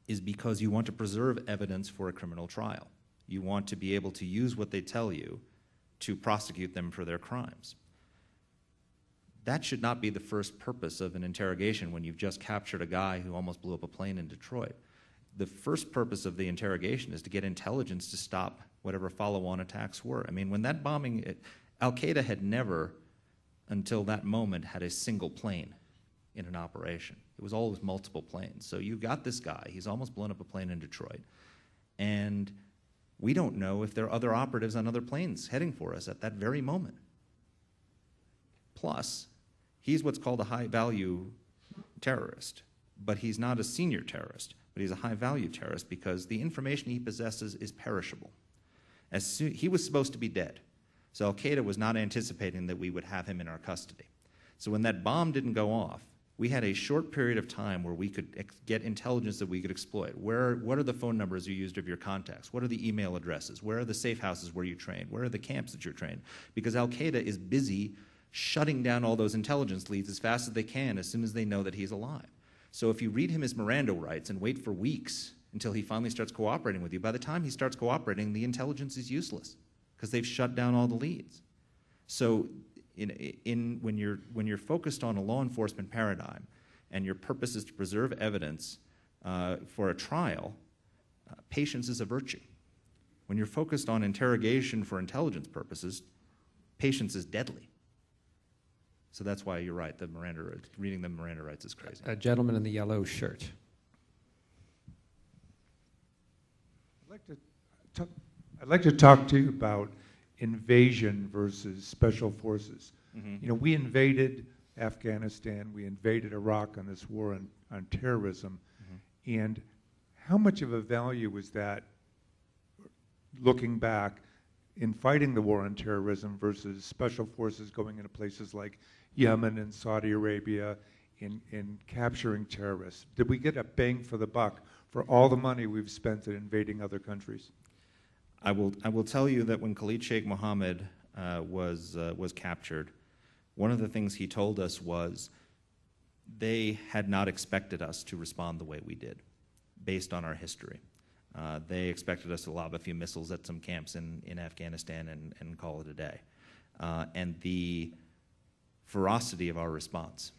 is because you want to preserve evidence for a criminal trial. You want to be able to use what they tell you to prosecute them for their crimes. That should not be the first purpose of an interrogation when you've just captured a guy who almost blew up a plane in Detroit. The first purpose of the interrogation is to get intelligence to stop whatever follow-on attacks were. I mean, when that bombing, Al-Qaeda had never, until that moment, had a single plane in an operation. It was always multiple planes. So you got this guy, he's almost blown up a plane in Detroit, and we don't know if there are other operatives on other planes heading for us at that very moment. Plus, he's what's called a high-value terrorist, but he's not a senior terrorist. But he's a high-value terrorist because the information he possesses is perishable. He was supposed to be dead, so Al-Qaeda was not anticipating that we would have him in our custody. So when that bomb didn't go off, we had a short period of time where we could get intelligence that we could exploit. What are the phone numbers you used of your contacts? What are the email addresses? Where are the safe houses where you trained? Where are the camps that you're trained? Because Al-Qaeda is busy shutting down all those intelligence leads as fast as they can as soon as they know that he's alive. So if you read him his Miranda rights and wait for weeks until he finally starts cooperating with you, by the time he starts cooperating, the intelligence is useless because they've shut down all the leads. So when you're focused on a law enforcement paradigm and your purpose is to preserve evidence for a trial, patience is a virtue. When you're focused on interrogation for intelligence purposes, patience is deadly. So that's why you're right. Reading the Miranda rights is crazy. A gentleman in the yellow shirt. I'd like to talk to you about invasion versus special forces. Mm-hmm. You know, we invaded Afghanistan, we invaded Iraq on this war on terrorism, and how much of a value was that looking back, in fighting the war on terrorism versus special forces going into places like Yemen and Saudi Arabia in capturing terrorists? Did we get a bang for the buck for all the money we've spent in invading other countries? I will tell you that when Khalid Sheikh Mohammed was captured, one of the things he told us was they had not expected us to respond the way we did, based on our history. They expected us to lob a few missiles at some camps in Afghanistan and call it a day. And the ferocity of our response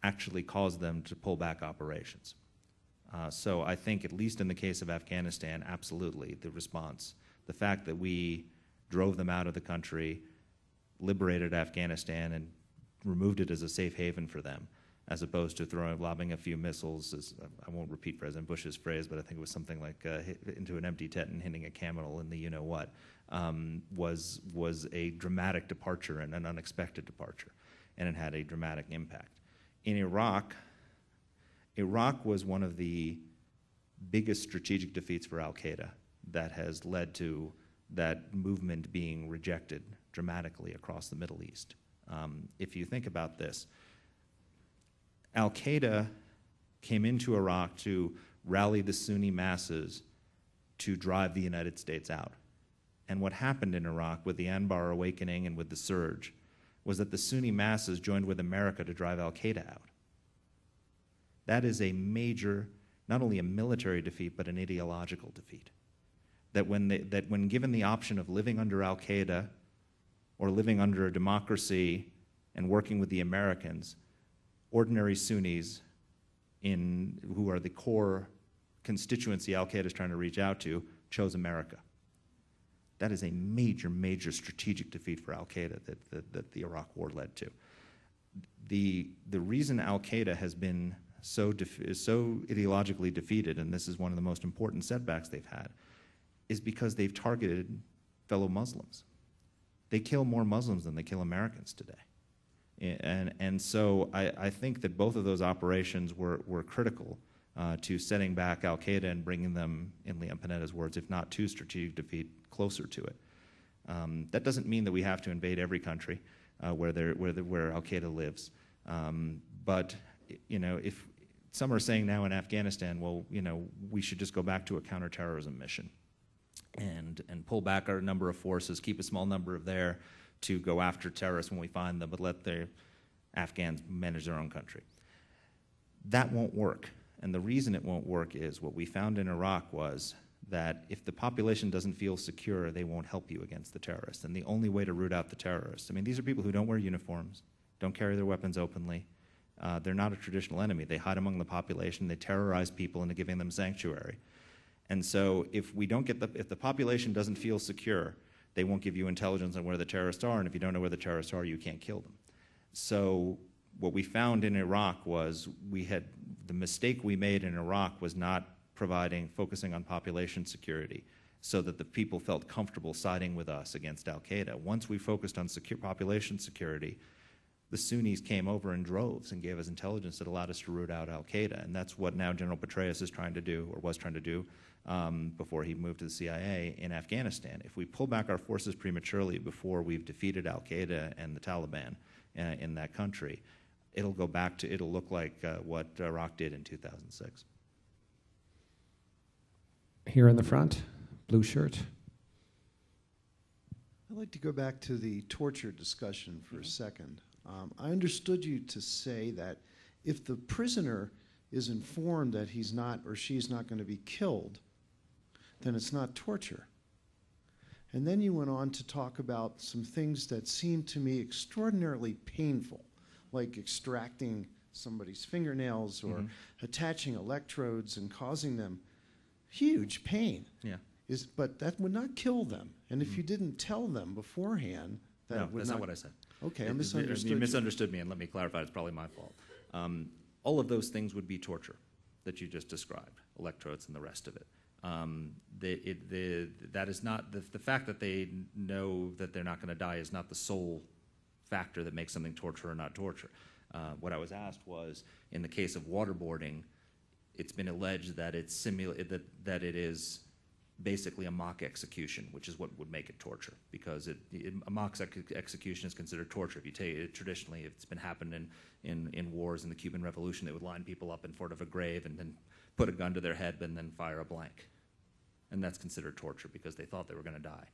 actually caused them to pull back operations. So I think, at least in the case of Afghanistan, absolutely, the response, the fact that we drove them out of the country, liberated Afghanistan, and removed it as a safe haven for them, as opposed to lobbing a few missiles, I won't repeat President Bush's phrase, but I think it was something like into an empty tent and hitting a camel in the you-know-what, was a dramatic departure and an unexpected departure, and it had a dramatic impact. In Iraq, Iraq was one of the biggest strategic defeats for al-Qaeda that has led to that movement being rejected dramatically across the Middle East. If you think about this, al-Qaeda came into Iraq to rally the Sunni masses to drive the United States out. And what happened in Iraq with the Anbar awakening and with the surge was that the Sunni masses joined with America to drive al-Qaeda out. That is a major, not only a military defeat, but an ideological defeat. That when given the option of living under al-Qaeda or living under a democracy and working with the Americans, ordinary Sunnis who are the core constituency al-Qaeda is trying to reach out to, chose America. That is a major, major strategic defeat for al-Qaeda that the Iraq War led to. The reason al-Qaeda has been so ideologically defeated, and this is one of the most important setbacks they've had, is because they've targeted fellow Muslims. They kill more Muslims than they kill Americans today. And so I think that both of those operations were critical to setting back al-Qaeda and bringing them, in Leon Panetta's words, if not to strategic defeat, closer to it. That doesn't mean that we have to invade every country where al-Qaeda lives. But if some are saying now in Afghanistan, well, we should just go back to a counterterrorism mission and pull back our number of forces, keep a small number of there to go after terrorists when we find them, but let the Afghans manage their own country. That won't work. And the reason it won't work is what we found in Iraq was that if the population doesn't feel secure, they won't help you against the terrorists. And the only way to root out the terrorists, these are people who don't wear uniforms, don't carry their weapons openly. They're not a traditional enemy. They hide among the population. They terrorize people into giving them sanctuary. And so if the population doesn't feel secure, they won't give you intelligence on where the terrorists are, and if you don't know where the terrorists are, you can't kill them. So what we found in Iraq was the mistake we made in Iraq was not focusing on population security so that the people felt comfortable siding with us against al-Qaeda. Once we focused on population security, the Sunnis came over in droves and gave us intelligence that allowed us to root out al-Qaeda, and that's what now General Petraeus is trying to do, or was trying to do, before he moved to the CIA in Afghanistan. If we pull back our forces prematurely before we've defeated al-Qaeda and the Taliban in that country, it'll look like what Iraq did in 2006. Here in the front, blue shirt. I'd like to go back to the torture discussion for a second. I understood you to say that if the prisoner is informed that he's not or she's not going to be killed, then it's not torture. And then you went on to talk about some things that seemed to me extraordinarily painful, like extracting somebody's fingernails or attaching electrodes and causing them huge pain. Yeah. But that would not kill them. And if you didn't tell them beforehand, that's not what I said. Okay, I misunderstood. You misunderstood me, and let me clarify. It's probably my fault. All of those things would be torture that you just described, electrodes and the rest of it. That is not the fact that they know that they're not going to die is not the sole factor that makes something torture or not torture. What I was asked was, in the case of waterboarding, it's been alleged that it is basically a mock execution, which is what would make it torture, because a mock execution is considered torture. If you take it, traditionally, it's been happened in wars in the Cuban Revolution. They would line people up in front of a grave and then put a gun to their head and then fire a blank. And that's considered torture because they thought they were going to die.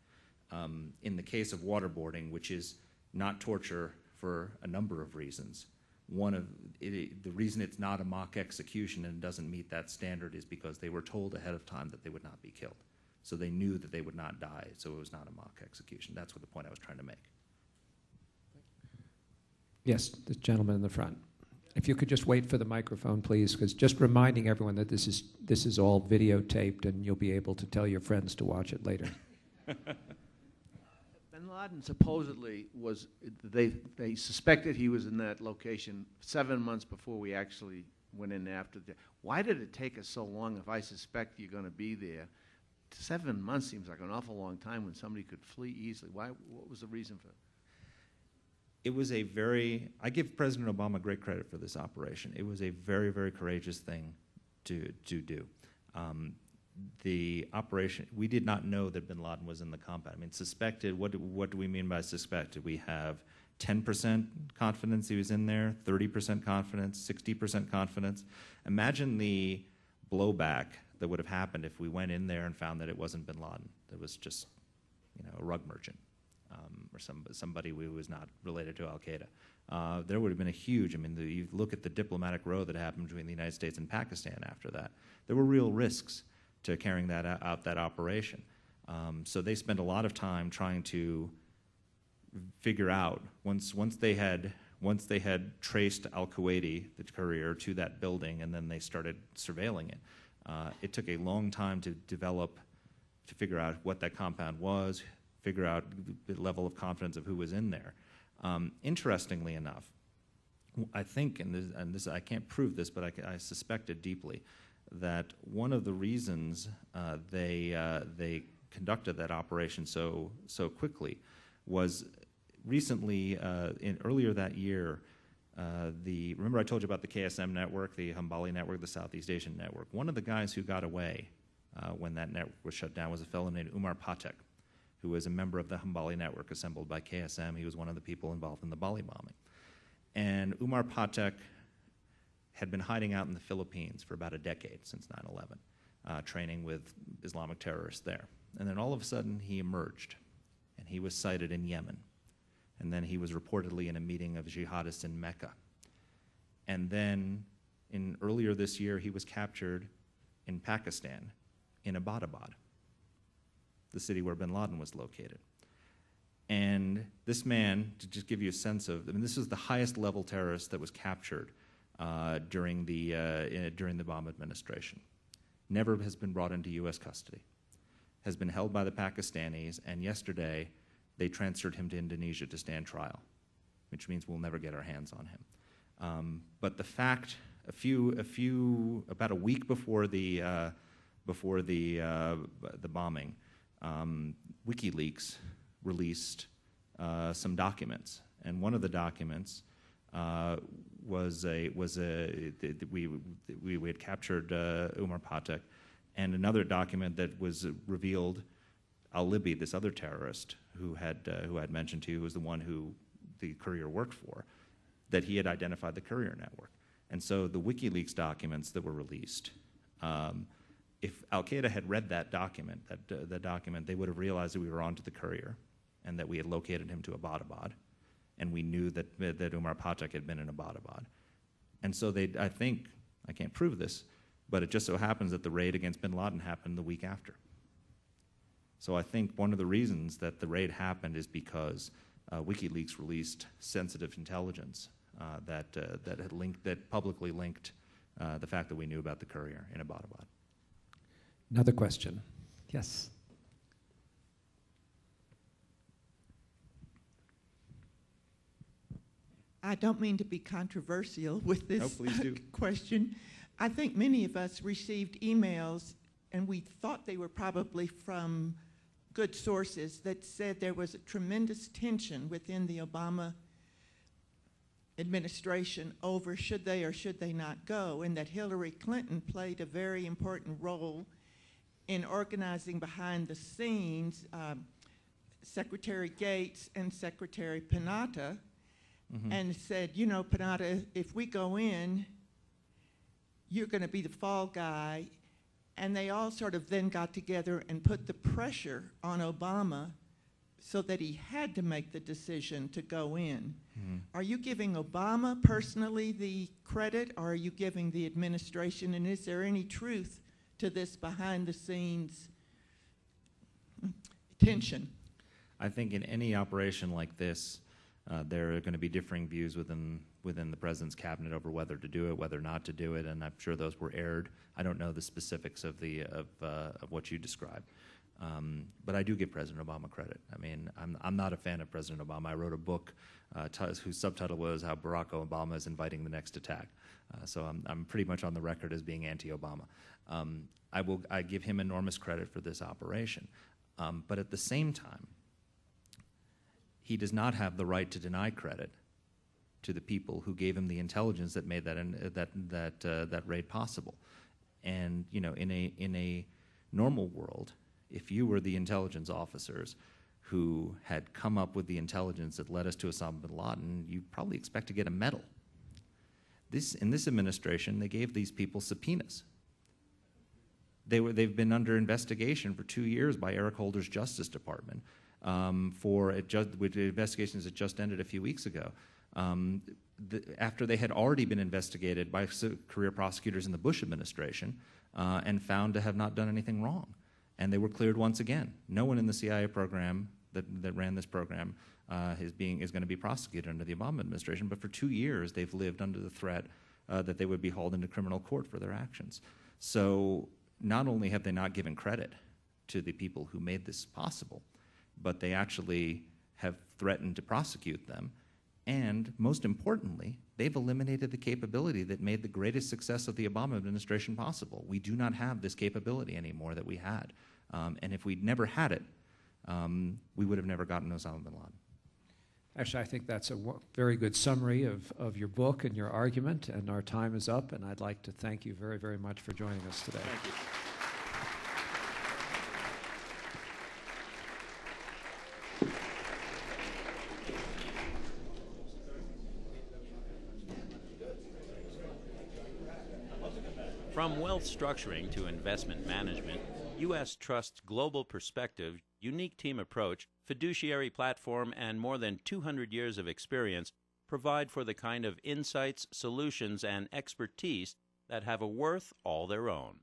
In the case of waterboarding, which is not torture for a number of reasons, the reason it's not a mock execution and doesn't meet that standard is because they were told ahead of time that they would not be killed. So they knew that they would not die, so it was not a mock execution. That's what the point I was trying to make. Yes, the gentleman in the front. If you could just wait for the microphone, please, because just reminding everyone that this is all videotaped and you'll be able to tell your friends to watch it later. Bin Laden supposedly was, they suspected he was in that location 7 months before we actually went in after that. Why did it take us so long if I suspect you're going to be there? 7 months seems like an awful long time when somebody could flee easily. What was the reason for it? It was I give President Obama great credit for this operation. It was a very, very courageous thing to do. The operation, we did not know that bin Laden was in the compound. I mean, suspected, what do we mean by suspected? We have 10% confidence he was in there, 30% confidence, 60% confidence. Imagine the blowback that would have happened if we went in there and found that it wasn't bin Laden. It was just, a rug merchant or somebody who was not related to Al-Qaeda. There would have been a huge, you look at the diplomatic row that happened between the United States and Pakistan after that. There were real risks to carrying that out, that operation. So they spent a lot of time trying to figure out, once they had traced al-Kuwaiti, the courier, to that building, and then they started surveilling it. It took a long time to figure out what that compound was, figure out the level of confidence of who was in there. Interestingly enough, I think, and this I can't prove this, but I suspect it deeply, that one of the reasons they conducted that operation so quickly was recently, earlier that year, remember I told you about the KSM network, the Hambali network, the Southeast Asian network. One of the guys who got away when that network was shut down was a fellow named Umar Patek, who was a member of the Hambali network assembled by KSM. He was one of the people involved in the Bali bombing. And Umar Patek had been hiding out in the Philippines for about a decade, since 9/11, training with Islamic terrorists there. And then all of a sudden he emerged, and he was sighted in Yemen. And then he was reportedly in a meeting of jihadists in Mecca. And then earlier this year, he was captured in Pakistan, in Abbottabad, the city where bin Laden was located. And this man, to just give you a sense of, this is the highest level terrorist that was captured during the Obama administration. Never has been brought into U.S. custody, has been held by the Pakistanis, and yesterday they transferred him to Indonesia to stand trial, which means we'll never get our hands on him. But the fact, about a week before the bombing, WikiLeaks released some documents, and one of the documents we had captured Umar Patek, and another document that was revealed Al-Libi, this other terrorist who had mentioned to you, was the one who the courier worked for, that he had identified the courier network. And so the WikiLeaks documents that were released, if Al-Qaeda had read that document, they would have realized that we were onto the courier and that we had located him to Abbottabad, and we knew that Umar Patek had been in Abbottabad. And so I think, I can't prove this, but it just so happens that the raid against bin Laden happened the week after. So I think one of the reasons that the raid happened is because WikiLeaks released sensitive intelligence that publicly linked the fact that we knew about the courier in Abbottabad. Another question. Yes. I don't mean to be controversial with this please do. question. I think many of us received emails, and we thought they were probably from good sources, that said there was a tremendous tension within the Obama administration over should they or should they not go, and that Hillary Clinton played a very important role in organizing behind the scenes Secretary Gates and Secretary Panetta, and said, you know, Panetta, if we go in, you're going to be the fall guy. And they all sort of then got together and put the pressure on Obama so that he had to make the decision to go in. Are you giving Obama personally the credit, or are you giving the administration? And is there any truth to this behind the scenes tension? I think in any operation like this, there are going to be differing views within the president's cabinet over whether to do it, whether not to do it, and I'm sure those were aired. I don't know the specifics of what you described, but I do give President Obama credit. I mean, I'm not a fan of President Obama. I wrote a book whose subtitle was "How Barack Obama is Inviting the Next Attack," so I'm pretty much on the record as being anti-Obama. I give him enormous credit for this operation, but at the same time, he does not have the right to deny credit to the people who gave him the intelligence that made that raid possible. And you know, in a normal world, if you were the intelligence officers who had come up with the intelligence that led us to Osama bin Laden, you'd probably expect to get a medal. In this administration, they gave these people subpoenas. They've been under investigation for 2 years by Eric Holder's Justice Department. With the investigations that just ended a few weeks ago, after they had already been investigated by career prosecutors in the Bush administration and found to have not done anything wrong. And they were cleared once again. No one in the CIA program that ran this program is going to be prosecuted under the Obama administration, but for 2 years they've lived under the threat that they would be hauled into criminal court for their actions. So not only have they not given credit to the people who made this possible, but they actually have threatened to prosecute them. And most importantly, they've eliminated the capability that made the greatest success of the Obama administration possible. We do not have this capability anymore that we had. And if we'd never had it, we would have never gotten Osama bin Laden. Actually, I think that's a very good summary of your book and your argument, and our time is up, and I'd like to thank you very, very much for joining us today. Thank you. From wealth structuring to investment management, U.S. Trust's global perspective, unique team approach, fiduciary platform, and more than 200 years of experience provide for the kind of insights, solutions, and expertise that have a worth all their own.